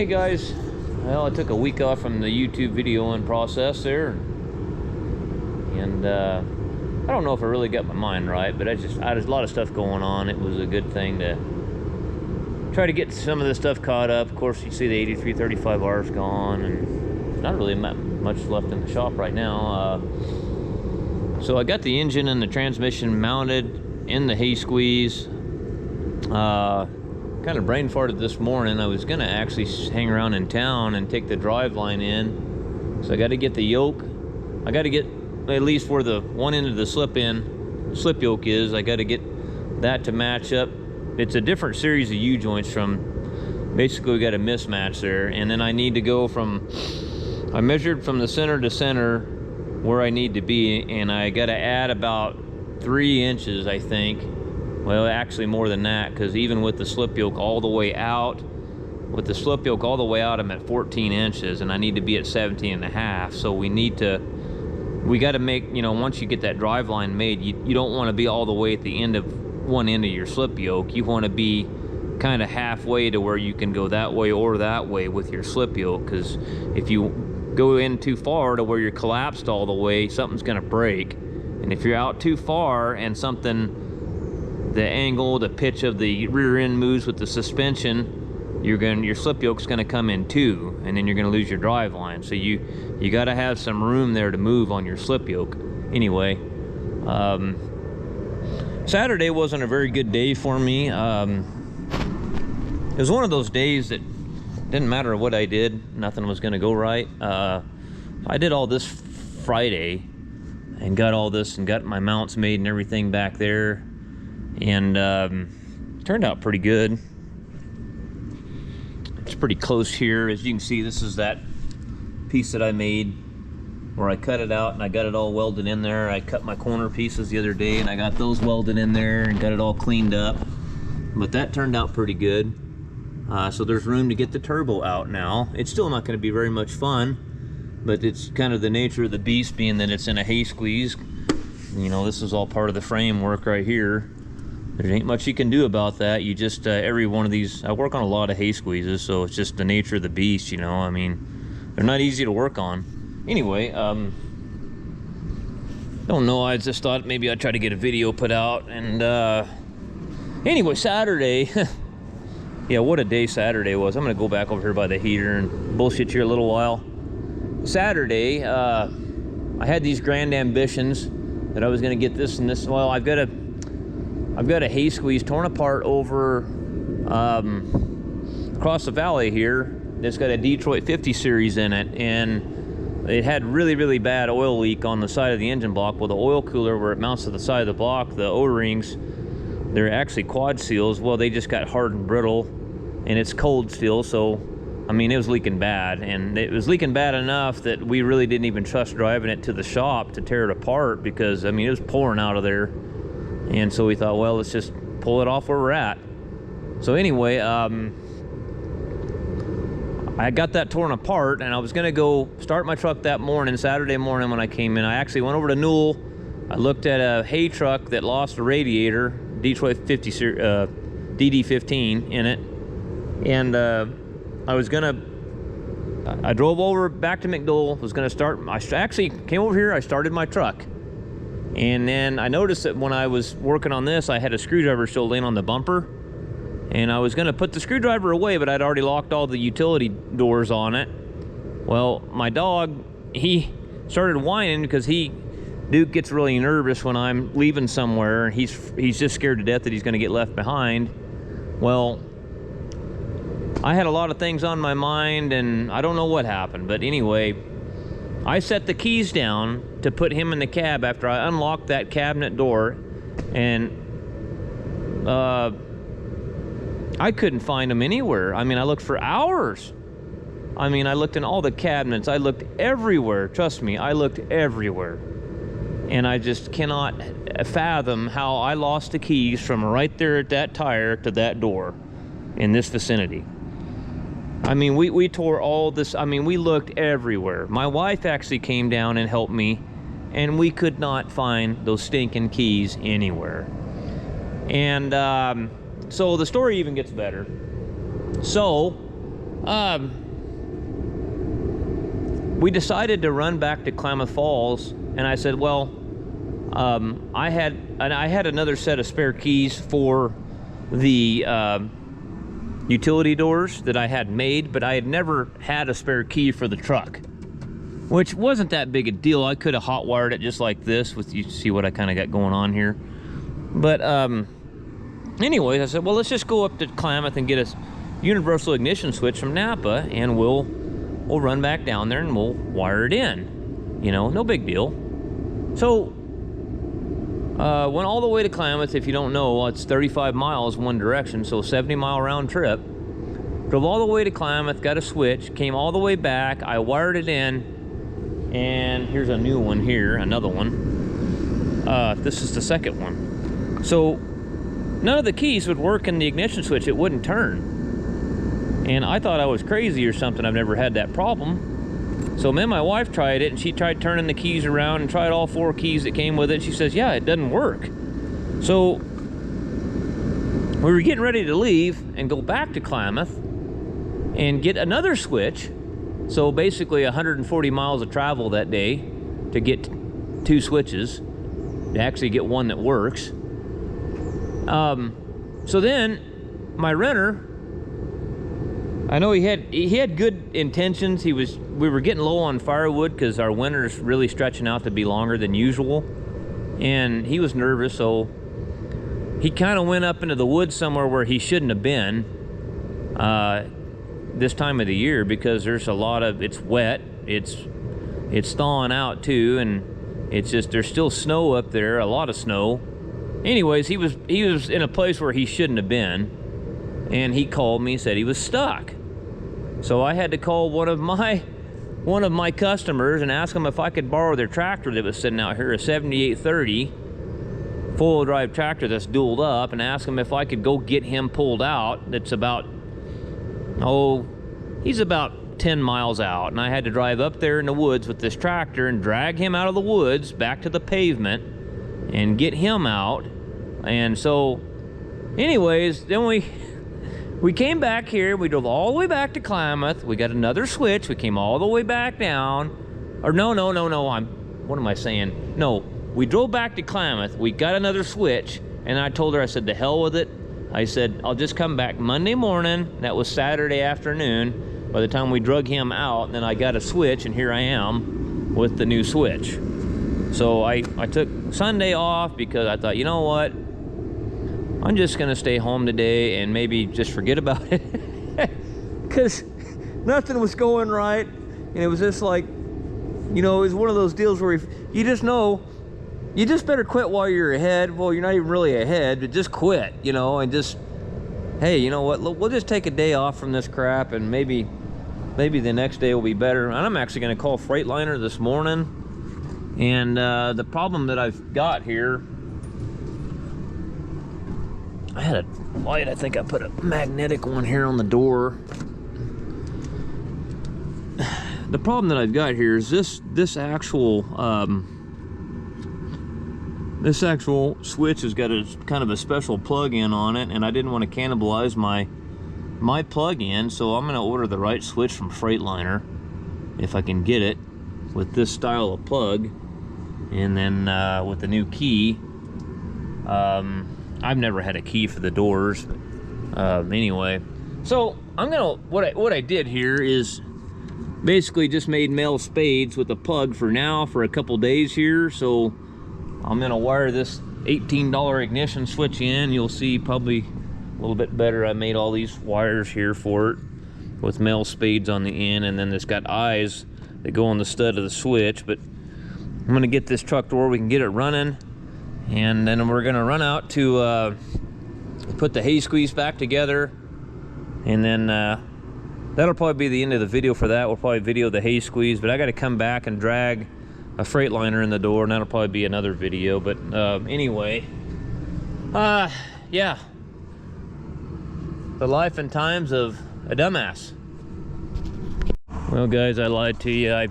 Hey guys, well, I took a week off from the YouTube videoing process there, and I don't know if I really got my mind right, but I had a lot of stuff going on. It was a good thing to try to get some of this stuff caught up. Of course, you see the 8335R's gone, and not really much left in the shop right now. So I got the engine and the transmission mounted in the hay squeeze. Kind of brain farted this morning. I was gonna actually hang around in town and take the drive line in, so I got to get the yoke. I got to get at least where the one end of the slip yoke is. I got to get that to match up. It's a different series of U-joints from, basically we got a mismatch there, and then I need to go from, I measured from the center to center where I need to be, and I got to add about 3 inches, I think. Well, actually more than that, because even with the slip yoke all the way out, I'm at 14 inches, and I need to be at 17 and a half. So we got to make, you know, once you get that drive line made, you don't want to be all the way at the end of one end of your slip yoke. You want to be kind of halfway to where you can go that way or that way with your slip yoke, because if you go in too far to where you're collapsed all the way, something's going to break. And if you're out too far and the angle, the pitch of the rear end moves with the suspension, your slip yoke's going to come in too, and then you're going to lose your drive line. So you got to have some room there to move on your slip yoke. Anyway, Saturday wasn't a very good day for me. It was one of those days that didn't matter what I did, nothing was going to go right. I did all this Friday and got all this and got my mounts made and everything back there, and turned out pretty good. It's pretty close here. As you can see, this is that piece that I made where I cut it out and I got it all welded in there. I cut my corner pieces the other day and I got those welded in there and got it all cleaned up, but that turned out pretty good. So there's room to get the turbo out now. It's still not going to be very much fun, but it's kind of the nature of the beast, being that it's in a hay squeeze. You know, this is all part of the framework right here. There ain't much you can do about that. You just, every one of these, I work on a lot of hay squeezes, so it's just the nature of the beast, you know. I mean, they're not easy to work on. Anyway, don't know, I just thought maybe I'd try to get a video put out. And anyway, Saturday, yeah, what a day Saturday was. I'm gonna go back over here by the heater and bullshit you a little while. Saturday, I had these grand ambitions that I was gonna get this and this. Well, I've got a hay squeeze torn apart over across the valley here. It's got a Detroit 50 series in it, and it had really bad oil leak on the side of the engine block. Well, the oil cooler where it mounts to the side of the block, the O-rings, they're actually quad seals. Well, they just got hard and brittle, and it's cold still, so I mean, it was leaking bad, and it was leaking bad enough that we really didn't even trust driving it to the shop to tear it apart, because I mean, it was pouring out of there. And so we thought, well, let's just pull it off where we're at. So anyway, I got that torn apart, and I was gonna go start my truck that morning, Saturday morning when I came in. I actually went over to Newell. I looked at a hay truck that lost a radiator, Detroit 50 DD15 in it, and I drove over back to McDowell, was gonna start, I actually came over here, I started my truck. And then I noticed that when I was working on this, I had a screwdriver still laying on the bumper, and I was gonna put the screwdriver away, but I'd already locked all the utility doors on it. Well, my dog, he started whining because Duke gets really nervous when I'm leaving somewhere, and he's just scared to death that he's gonna get left behind. Well, I had a lot of things on my mind, and I don't know what happened, but anyway, I set the keys down to put him in the cab after I unlocked that cabinet door, and I couldn't find him anywhere. I mean, I looked for hours. I mean, I looked in all the cabinets. I looked everywhere. Trust me, I looked everywhere. And I just cannot fathom how I lost the keys from right there at that tire to that door in this vicinity. I mean, we tore all this. I mean, we looked everywhere. My wife actually came down and helped me, and we could not find those stinking keys anywhere. And so the story even gets better. So We decided to run back to Klamath Falls, and I said, well, I had another set of spare keys for the utility doors that I had made, but I had never had a spare key for the truck, which wasn't that big a deal. I could have hot wired it just like this. With you see what I kind of got going on here. But anyways, I said, well, let's just go up to Klamath and get a universal ignition switch from Napa, and we'll run back down there and we'll wire it in. You know, no big deal. So went all the way to Klamath. If you don't know, it's 35 miles one direction, so 70-mile round trip. Drove all the way to Klamath, got a switch, came all the way back. I wired it in, and here's a new one here, another one. This is the second one. So none of the keys would work in the ignition switch. It wouldn't turn. And I thought I was crazy or something. I've never had that problem. So then my wife tried it, and she tried turning the keys around and tried all 4 keys that came with it. She says, yeah, it doesn't work. So we were getting ready to leave and go back to Klamath and get another switch. So basically 140 miles of travel that day to get 2 switches, to actually get one that works. So then my renter, I know he had good intentions. We were getting low on firewood because our winter's really stretching out to be longer than usual, and he was nervous, so he kind of went up into the woods somewhere where he shouldn't have been this time of the year, because there's a lot of, it's wet, it's thawing out too, and it's just, there's still snow up there, a lot of snow. Anyways, he was in a place where he shouldn't have been, and he called me and said he was stuck. So I had to call one of my customers and ask them if I could borrow their tractor that was sitting out here, a 7830 four-wheel drive tractor that's dualed up, and ask him if I could go get him pulled out. That's about, he's about 10 miles out, and I had to drive up there in the woods with this tractor and drag him out of the woods back to the pavement and get him out. And so anyways, then we came back here, we drove all the way back to Klamath, we got another switch, we came all the way back down, or no, what am I saying? No, we drove back to Klamath, we got another switch, and I told her, I said, to hell with it. I said, I'll just come back Monday morning. That was Saturday afternoon. By the time we drug him out, and then I got a switch, and here I am with the new switch. So I took Sunday off because I thought, you know what? I'm just gonna stay home today and maybe just forget about it, because nothing was going right, and it was just like, you know, it was one of those deals where you just know, you just better quit while you're ahead. Well, you're not even really ahead, but just quit, you know, and just, hey, you know what? We'll just take a day off from this crap, and maybe the next day will be better. And I'm actually gonna call Freightliner this morning, and the problem that I've got here, I had a light, I think I put a magnetic one here on the door. The problem that I've got here is this actual switch has got a kind of a special plug-in on it, and I didn't want to cannibalize my plug-in, so I'm going to order the right switch from Freightliner if I can get it with this style of plug, and then with the new key. I've never had a key for the doors. Anyway, so I'm gonna, what I did here is basically just made male spades with a plug for now for a couple days here. So I'm gonna wire this $18 ignition switch in. You'll see probably a little bit better. I made all these wires here for it with male spades on the end, and then it's got eyes that go on the stud of the switch. But I'm gonna get this truck to where we can get it running, and then we're gonna run out to put the hay squeeze back together, and then that'll probably be the end of the video for that. We'll probably video the hay squeeze, but I got to come back and drag a Freightliner in the door, and that'll probably be another video. But anyway, yeah, the life and times of a dumbass. Well, guys, I lied to you. I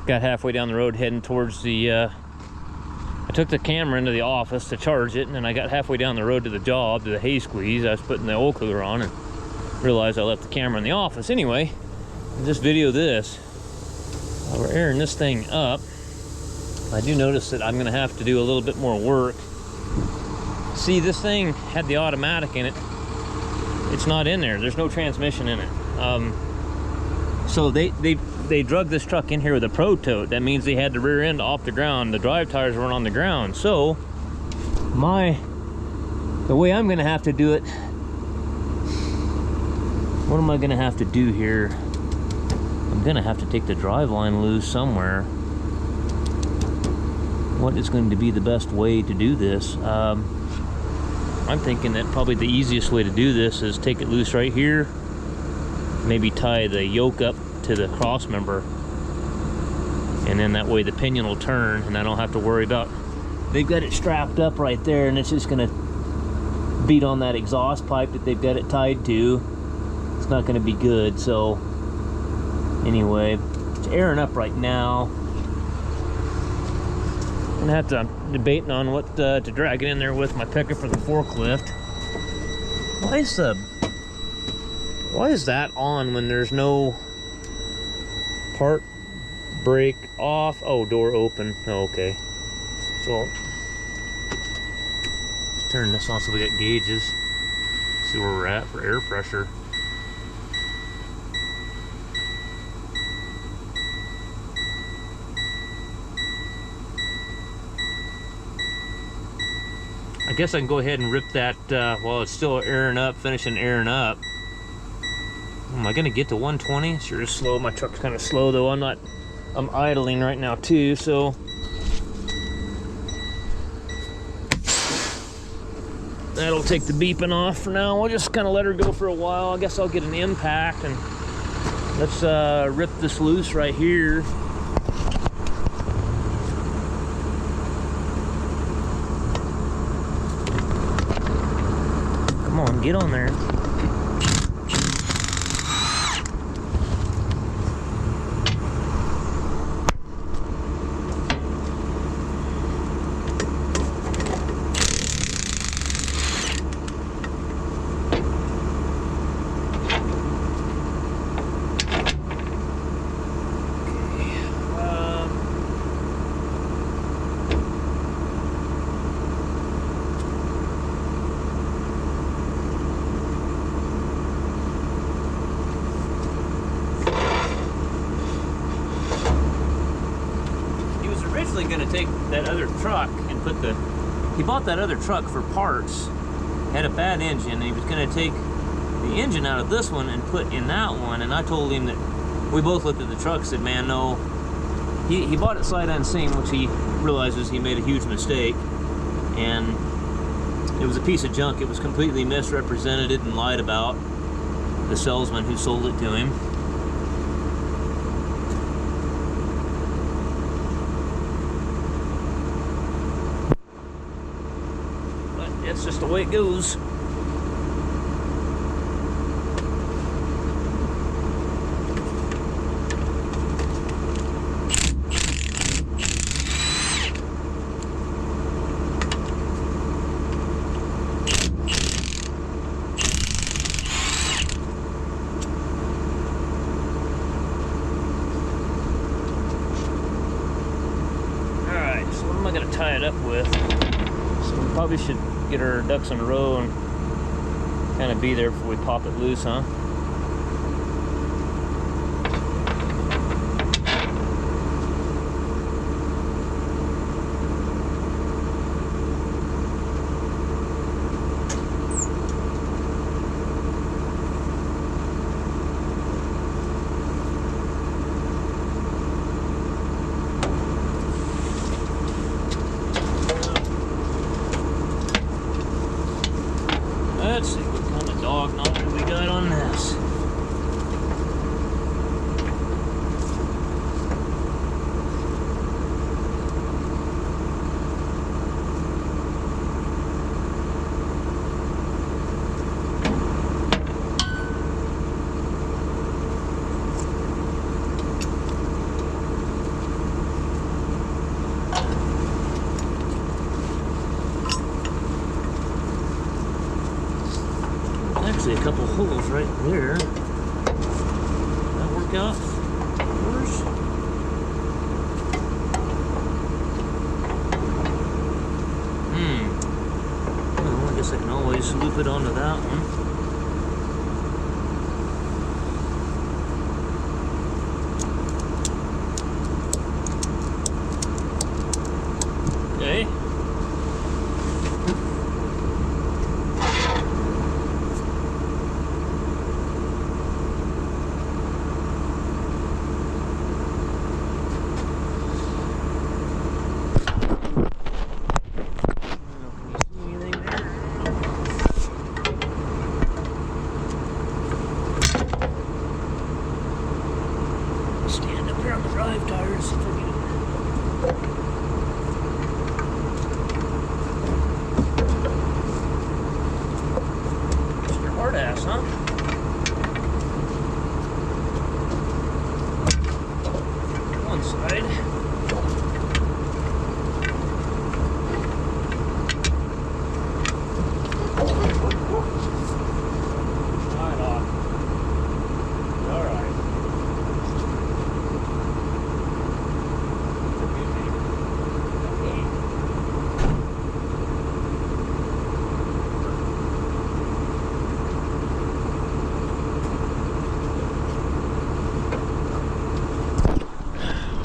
got halfway down the road heading towards the I took the camera into the office to charge it, and then I got halfway down the road to the job, to the hay squeeze. I was putting the oil cooler on, and realized I left the camera in the office. Anyway, just video this. While we're airing this thing up, I do notice that I'm going to have to do a little bit more work. See, this thing had the automatic in it. It's not in there. There's no transmission in it. So they drug this truck in here with a pro tote. That means they had the rear end off the ground. The drive tires weren't on the ground. So the way I'm going to have to do it, what am I going to have to do here? I'm going to have to take the drive line loose somewhere. What is going to be the best way to do this? I'm thinking that probably the easiest way to do this is take it loose right here. Maybe tie the yoke up to the cross member. And then that way the pinion will turn and I don't have to worry about... They've got it strapped up right there and it's just going to beat on that exhaust pipe that they've got it tied to. It's not going to be good. So anyway, it's airing up right now. I'm gonna have to, I'm debating on what to drag it in there with my pickup for the forklift. Why is that on when there's no part brake off? Oh, door open. Oh, okay. So let's turn this on so we got gauges. See where we're at for air pressure. I guess I can go ahead and rip that while it's still airing up, finishing airing up. Am I gonna get to 120? Sure is slow. My truck's kind of slow though. I'm idling right now too, so. That'll take the beeping off for now. We'll just kind of let her go for a while. I guess I'll get an impact and let's rip this loose right here. Come on, get on there. Going to take that other truck and put he bought that other truck for parts, had a bad engine, and he was going to take the engine out of this one and put in that one. And I told him that, we both looked at the truck, said, man, no, he bought it sight unseen, which he realizes he made a huge mistake, and it was a piece of junk. It was completely misrepresented and lied about the salesman who sold it to him. That's just the way it goes. Alright, so what am I going to tie it up with? So we probably should get our ducks in a row and kind of be there before we pop it loose, huh? Let's see what kind of dog knocker we got on this. there. Did that work out worse? Well, I guess I can always loop it onto that one. Okay. Stand up here on the drive tires if I get it. Mr. Hard ass, huh? One side. Right on. All right.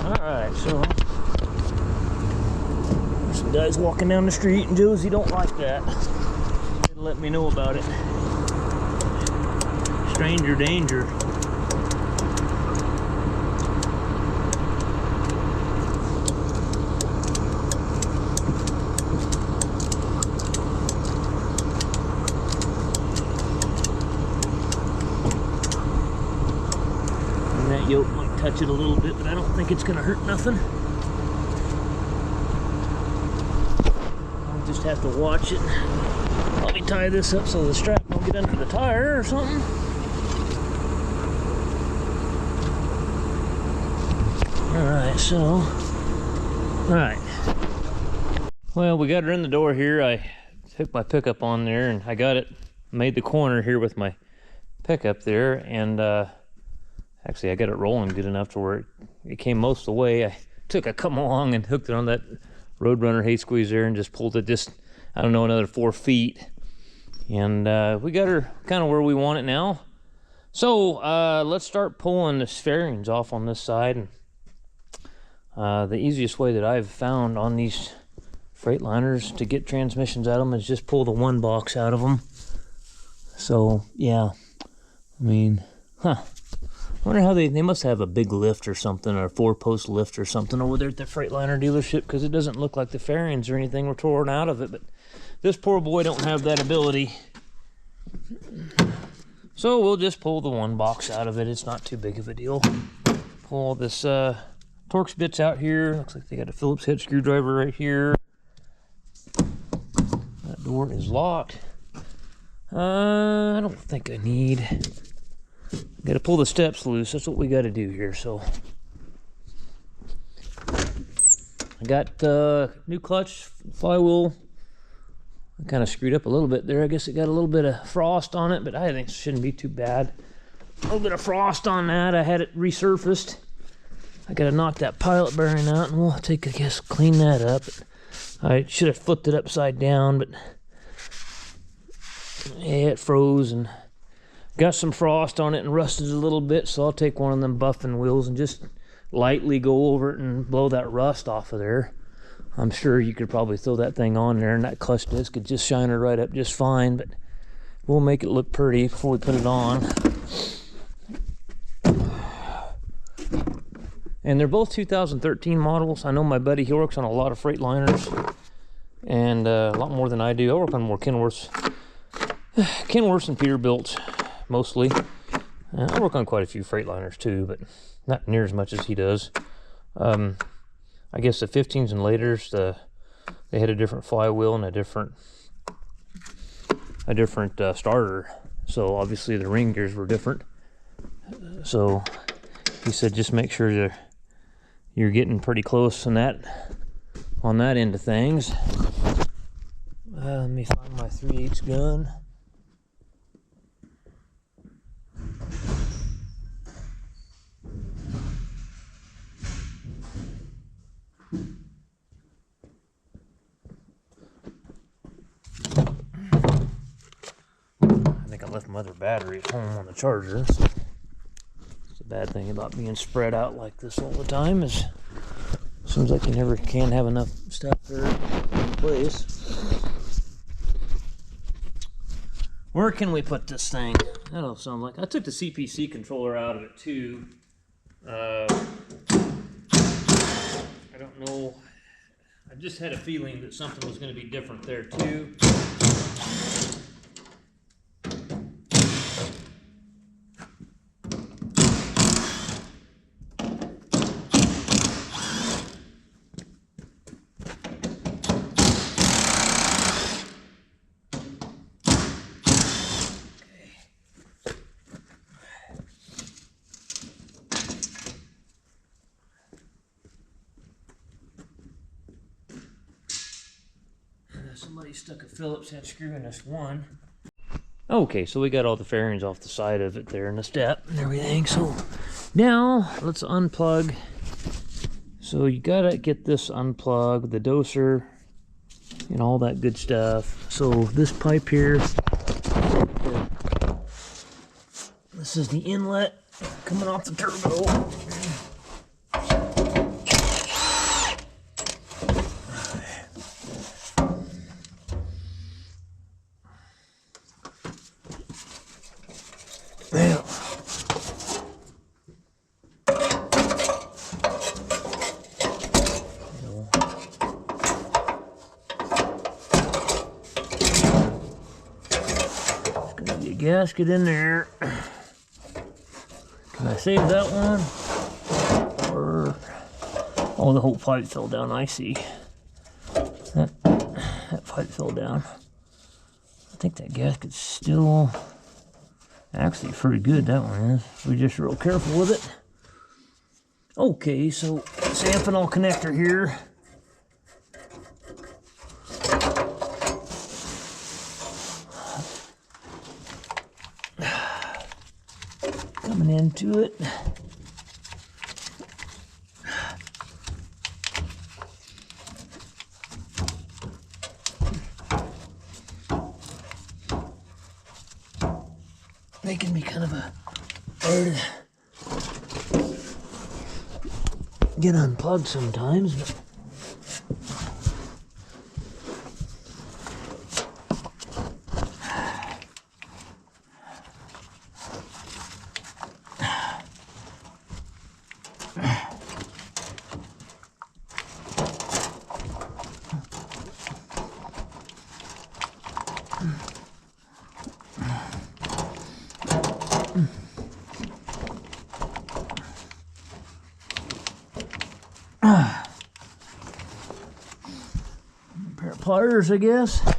Alright, so there's some guys walking down the street and Josie don't like that. Didn't let me know about it. Stranger danger. And that yoke might touch it a little bit, but I don't think it's gonna hurt nothing. I'll just have to watch it. Let me tie this up so the strap won't get under the tire or something. Alright, so, alright. Well, we got her in the door here. I took my pickup on there and I got it, made the corner here with my pickup there, and actually I got it rolling good enough to where it came most of the way. I took a come along and hooked it on that Roadrunner hay squeeze there and just pulled it just, I don't know, another 4 feet. And we got her kind of where we want it now. So let's start pulling the fairings off on this side. And the easiest way that I've found on these Freightliners to get transmissions out of them is just pull the one box out of them. So yeah, I mean, I wonder how they must have a big lift or something, or a 4-post lift or something over there at the Freightliner dealership, because it doesn't look like the fairings or anything were torn out of it. But this poor boy don't have that ability. So we'll just pull the one box out of it. It's not too big of a deal. Pull this Torx bits out here. Looks like they got a Phillips head screwdriver right here. That door is locked. I don't think I need. Got to pull the steps loose. That's what we got to do here. So I got new clutch, flywheel. I kind of screwed up a little bit there. I guess it got a little bit of frost on it, but I think it shouldn't be too bad. A little bit of frost on that. I had it resurfaced. I got to knock that pilot bearing out, and we'll take, I guess, clean that up. I should have flipped it upside down, but yeah, it froze and got some frost on it and rusted a little bit. So I'll take one of them buffing wheels and just lightly go over it and blow that rust off of there. I'm sure you could probably throw that thing on there and that clutch disc could just shine it right up just fine, but we'll make it look pretty before we put it on. And they're both 2013 models. I know my buddy, he works on a lot of Freightliners, and a lot more than I do. I work on more Kenworths. Kenworths and Peterbilts, mostly. I work on quite a few Freightliners too, but not near as much as he does. I guess the 15s and laters, they had a different flywheel and a different starter. So obviously the ring gears were different. So he said just make sure you're getting pretty close on that end of things. Let me find my 3/8 gun. left my other battery at home on the charger. So it's a bad thing about being spread out like this all the time, is it seems like you never can have enough stuff there in place. Where can we put this thing? I don't sound like I took the CPC controller out of it too. I don't know. I just had a feeling that something was going to be different there too. Somebody stuck a Phillips head screw in this one. Okay, so we got all the fairings off the side of it there in the step and everything. So now let's unplug. So you gotta get this unplugged, the doser and all that good stuff. So this pipe here, this is the inlet coming off the turbo. Gasket in there. Can I save that one? Or oh, the whole pipe fell down. I see. That pipe fell down. I think that gasket's still actually pretty good. That one is. We're just real careful with it. Okay, so this Amphenol connector here. Coming into it. Making me kind of a hard to get unplugged sometimes, but pair of pliers, I guess. I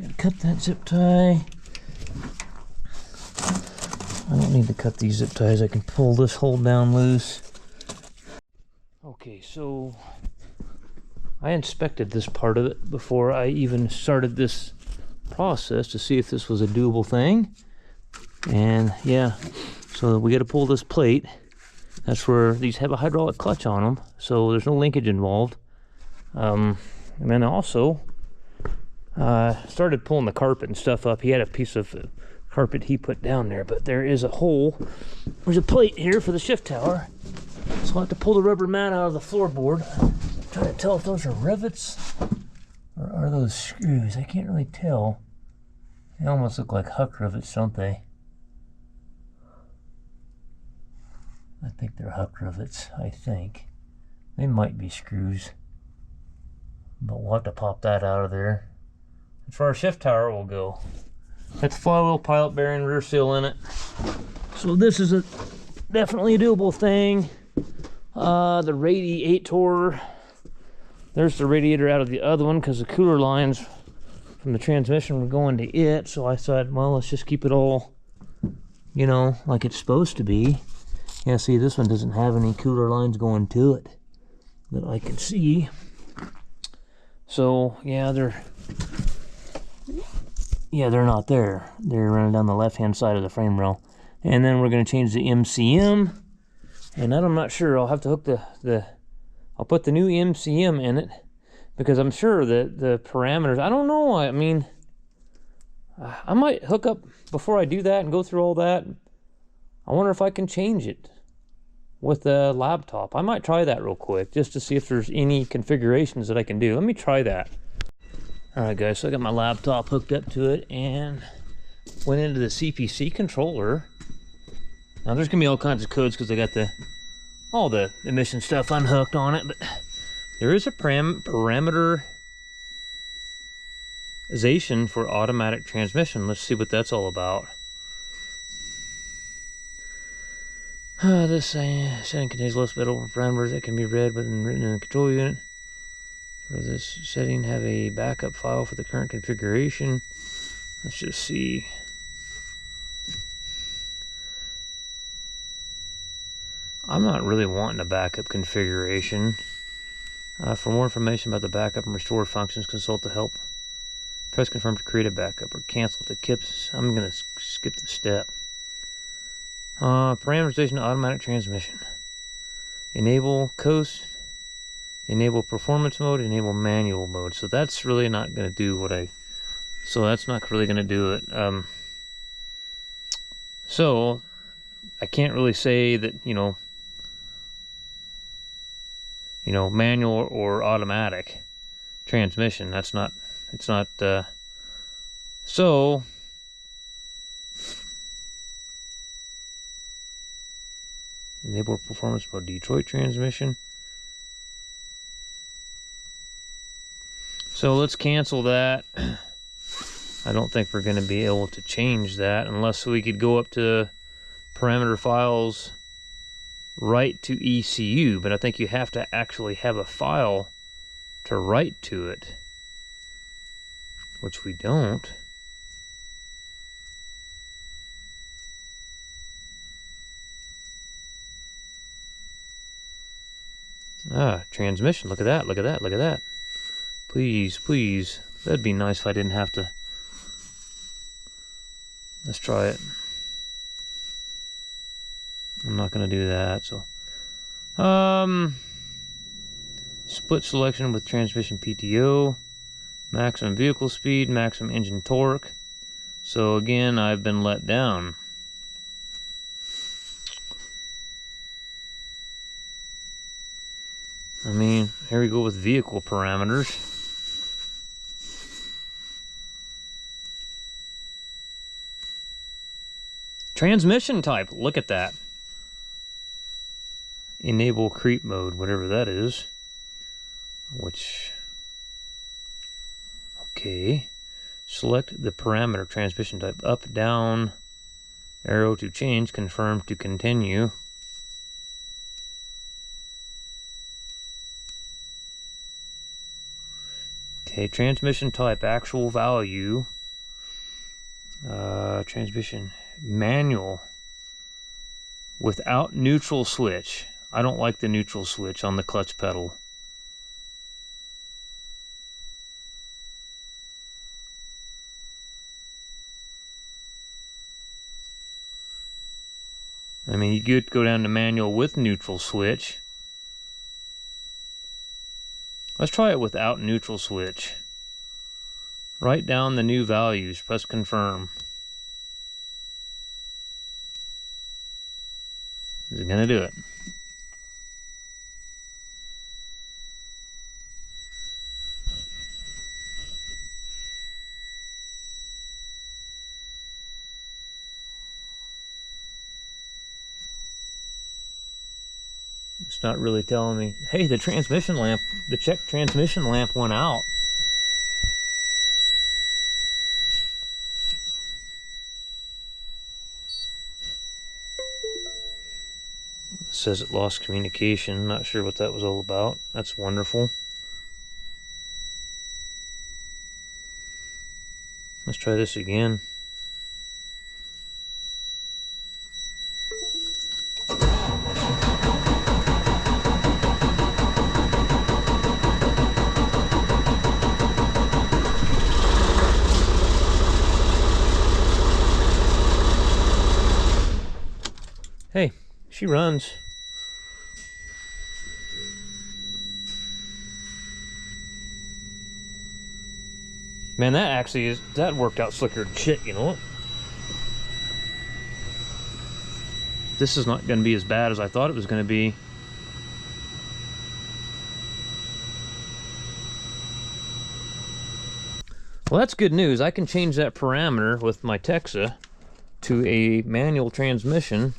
gotta cut that zip tie. I don't need to cut these zip ties. I can pull this hold down loose. Okay, so I inspected this part of it before I even started this process to see if this was a doable thing. And yeah, so we got to pull this plate. That's where these have a hydraulic clutch on them, so there's no linkage involved. And then also started pulling the carpet and stuff up. He had a piece of carpet he put down there, but there is a hole. There's a plate here for the shift tower, so I'll have to pull the rubber mat out of the floorboard. I'm trying to tell if those are rivets or are those screws. I can't really tell. They almost look like huck rivets, don't they? I think they're huck rivets, I think. They might be screws, but we'll have to pop that out of there. As far as shift tower will go, that's flywheel, pilot bearing, rear seal in it. So this is definitely a doable thing. The radiator, there's the radiator out of the other one because the cooler lines from the transmission were going to it. So I thought, well, let's just keep it all, you know, like it's supposed to be. Yeah, see, this one doesn't have any cooler lines going to it that I can see. So yeah, they're not there. They're running down the left-hand side of the frame rail. And then we're going to change the MCM. And that I'm not sure. I'll have to hook I'll put the new MCM in it, because I'm sure that the parameters, I don't know. I mean, I might hook up before I do that and go through all that. I wonder if I can change it with the laptop. I might try that real quick just to see if there's any configurations that I can do. Let me try that. All right, guys, so I got my laptop hooked up to it and went into the CPC controller. Now there's gonna be all kinds of codes because I got all the emission stuff unhooked on it, but there is a parameterization for automatic transmission. Let's see what that's all about. This setting contains list of parameters that can be read written in the control unit. For this setting, have a backup file for the current configuration. Let's just see. I'm not really wanting a backup configuration. For more information about the backup and restore functions, consult the help. Press confirm to create a backup or cancel to KIPS. I'm going to skip the step. Parameterization of automatic transmission. Enable coast. Enable performance mode. Enable manual mode. So that's really not going to do what so that's not really going to do it. So I can't really say that, manual or automatic transmission. It's not, so enable performance mode, Detroit transmission. So let's cancel that. I don't think we're going to be able to change that unless we could go up to parameter files, write to ECU, but I think you have to actually have a file to write to it, which we don't. Transmission, look at that, look at that, look at that. Please, please, that'd be nice if I didn't have to. Let's try it. I'm not going to do that, so. Split selection with transmission PTO. Maximum vehicle speed, maximum engine torque. So again, I've been let down. I mean, here we go with vehicle parameters. Transmission type, look at that. Enable creep mode, whatever that is. Which, okay. Select the parameter transmission type, up, down, arrow to change, confirm to continue. Okay, transmission type, actual value. Transmission manual without neutral switch. I don't like the neutral switch on the clutch pedal. I mean, you could go down to manual with neutral switch. Let's try it without neutral switch. Write down the new values, press confirm. Is it gonna do it? It's not really telling me, hey, the transmission lamp, the check transmission lamp went out. It says it lost communication. Not sure what that was all about. That's wonderful. Let's try this again. Hey, she runs. Man, that worked out slicker than shit, you know what? This is not going to be as bad as I thought it was going to be. Well, that's good news. I can change that parameter with my Texa to a manual transmission,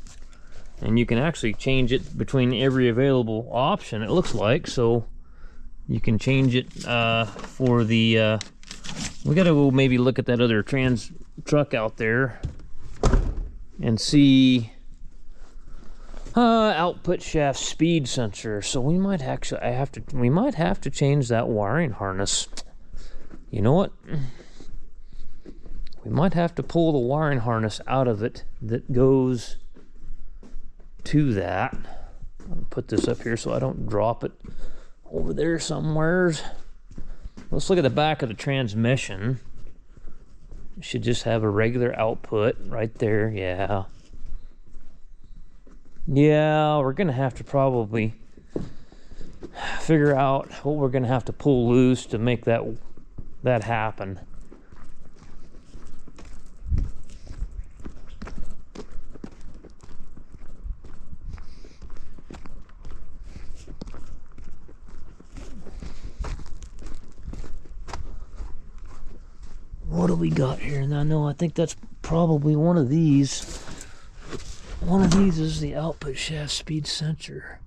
and you can actually change it between every available option, it looks like. So you can change it for the we gotta go maybe look at that other trans truck out there and see output shaft speed sensor. So we might actually we might have to change that wiring harness. You know what? We might have to pull the wiring harness out of it that goes to that. I'll put this up here so I don't drop it over there somewheres. Let's look at the back of the transmission. It should just have a regular output right there. Yeah. Yeah, we're gonna have to probably figure out what we're gonna have to pull loose to make that happen. What do we got here? Now, no, I think that's probably one of these. One of these is the output shaft speed sensor.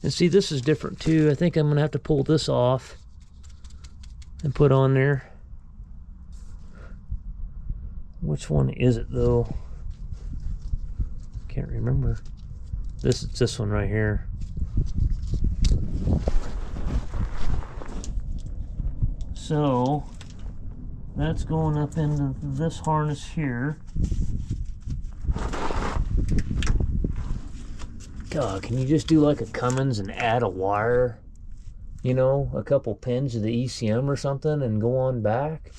And see, this is different too. I think I'm gonna have to pull this off and put on there. Which one is it though? Can't remember. This is this one right here. So that's going up into this harness here. God, can you just do like a Cummins and add a wire? You know, a couple pins to the ECM or something and go on back?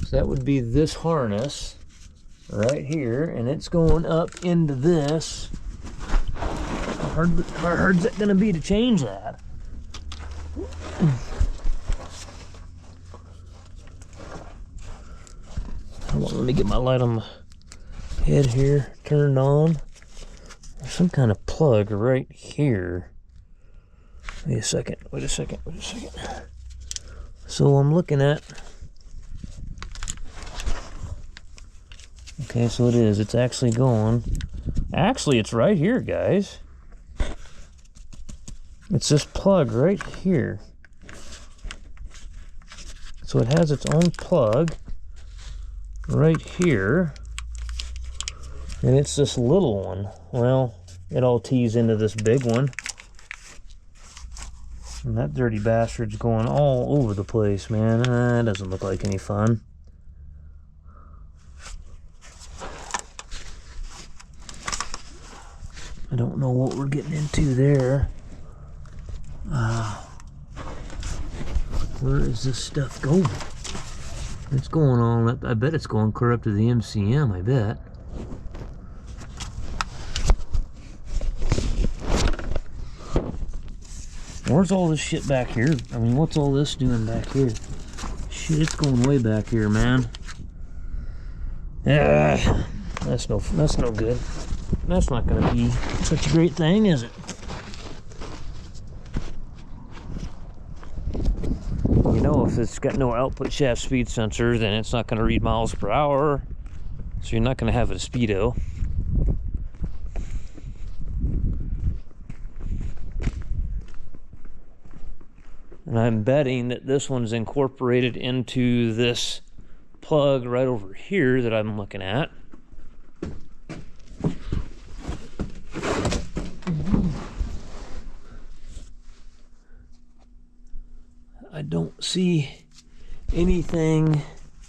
So that would be this harness right here, and it's going up into this. How hard is that going to be to change that? Hold on, let me get my light on my head here turned on. There's some kind of plug right here. Wait a second. So I'm looking at... Okay, so it is. It's actually going. Actually, it's right here, guys. It's this plug right here. So it has its own plug right here. And it's this little one. Well, it all tees into this big one. And that dirty bastard's going all over the place, man. That doesn't look like any fun. I don't know what we're getting into there. Where is this stuff going? It's going on, I bet it's going clear up to the MCM, I bet. Where's all this shit back here? I mean, what's all this doing back here? Shit, it's going way back here, man. Yeah, that's no good. That's not gonna be such a great thing, is it? You know, if it's got no output shaft speed sensor, then it's not gonna read miles per hour. So you're not gonna have a speedo. And I'm betting that this one's incorporated into this plug right over here that I'm looking at. I don't see anything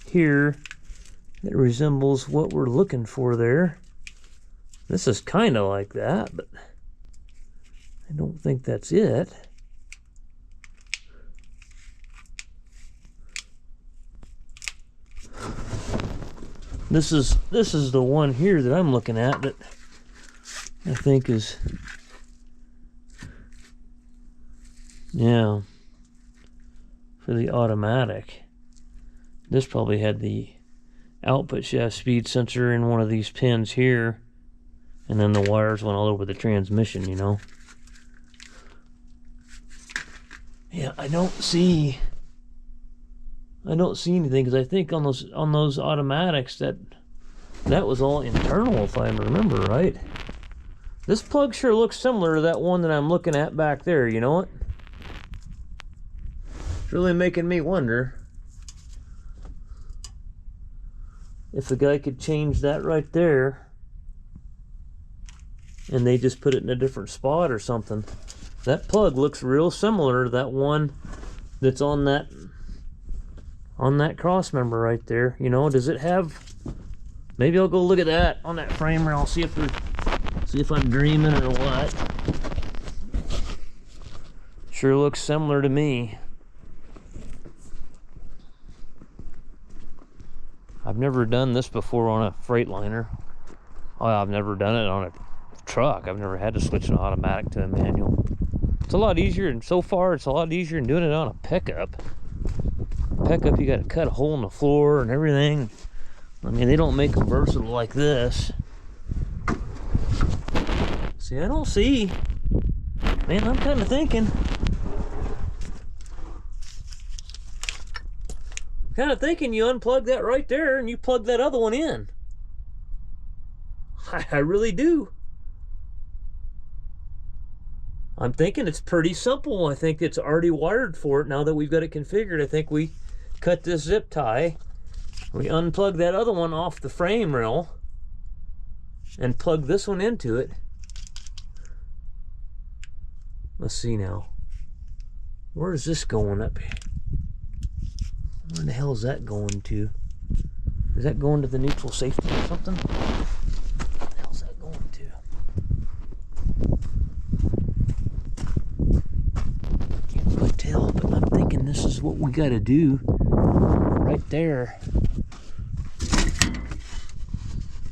here that resembles what we're looking for there. This is kind of like that, but I don't think that's it. This is the one here that I'm looking at that I think is, yeah. for the automatic. This probably had the output shaft speed sensor in one of these pins here, and then the wires went all over the transmission, you know. Yeah, I don't see anything, because I think on those automatics that was all internal, if I remember right. This plug sure looks similar to that one that I'm looking at back there, you know what? It's really making me wonder if the guy could change that right there and they just put it in a different spot or something. That plug looks real similar to that one that's on that cross member right there. You know, does it have... Maybe I'll go look at that on that frame rail, see if I'm dreaming or what. Sure looks similar to me. I've never done this before on a Freightliner. Oh, I've never done it on a truck. I've never had to switch an automatic to a manual. It's a lot easier, and so far it's a lot easier than doing it on a pickup. Pickup, you got to cut a hole in the floor and everything. I mean, they don't make them versatile like this. See, I don't see. Man, I'm kind of thinking. You unplug that right there and you plug that other one in. I really do. I'm thinking it's pretty simple. I think it's already wired for it now that we've got it configured. I think we cut this zip tie. We unplug that other one off the frame rail and plug this one into it. Let's see now. Where is this going up? Where the hell is that going to? Is that going to the neutral safety or something? Where the hell is that going to? Can't quite tell, but I'm thinking this is what we got to do right there.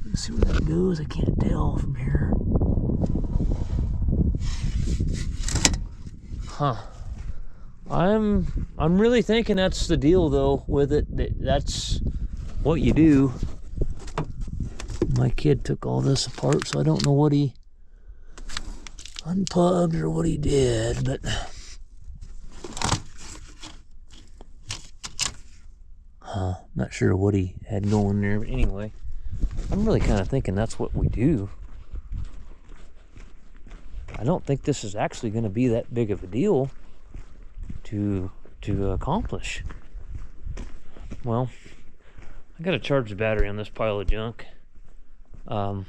Let's see where that goes. I can't tell from here. Huh. I'm really thinking that's the deal though with it. That's what you do. My kid took all this apart, so I don't know what he unplugged or what he did, but not sure what he had going there, but anyway, I'm really kind of thinking that's what we do. I don't think this is actually going to be that big of a deal to accomplish. Well, I got to charge the battery on this pile of junk. I'm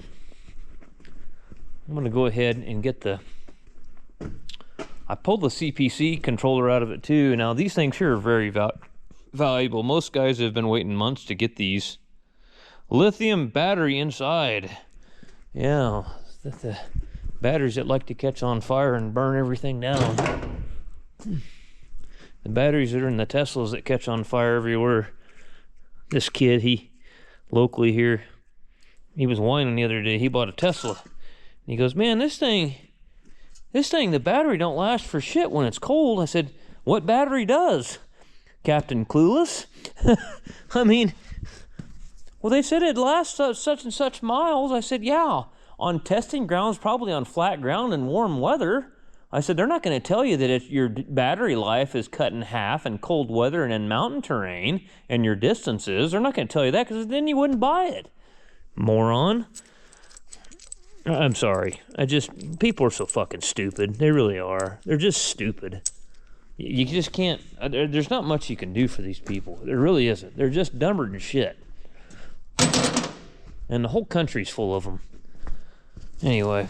going to go ahead and get I pulled the CPC controller out of it too. Now these things here are very valuable. Most guys have been waiting months to get these. Lithium battery inside. Yeah, the batteries that like to catch on fire and burn everything down. The batteries that are in the Teslas that catch on fire everywhere. This kid, locally here, he was whining the other day. He bought a Tesla. And he goes, man, this thing, the battery don't last for shit when it's cold. I said, what battery does? Captain Clueless? I mean, well, they said it lasts such and such miles. I said, yeah, on testing grounds, probably on flat ground and warm weather. I said, they're not going to tell you that your battery life is cut in half in cold weather and in mountain terrain and your distances. They're not going to tell you that because then you wouldn't buy it. Moron. I'm sorry. People are so fucking stupid. They really are. They're just stupid. You just can't, there's not much you can do for these people. There really isn't. They're just dumber than shit. And the whole country's full of them. Anyway.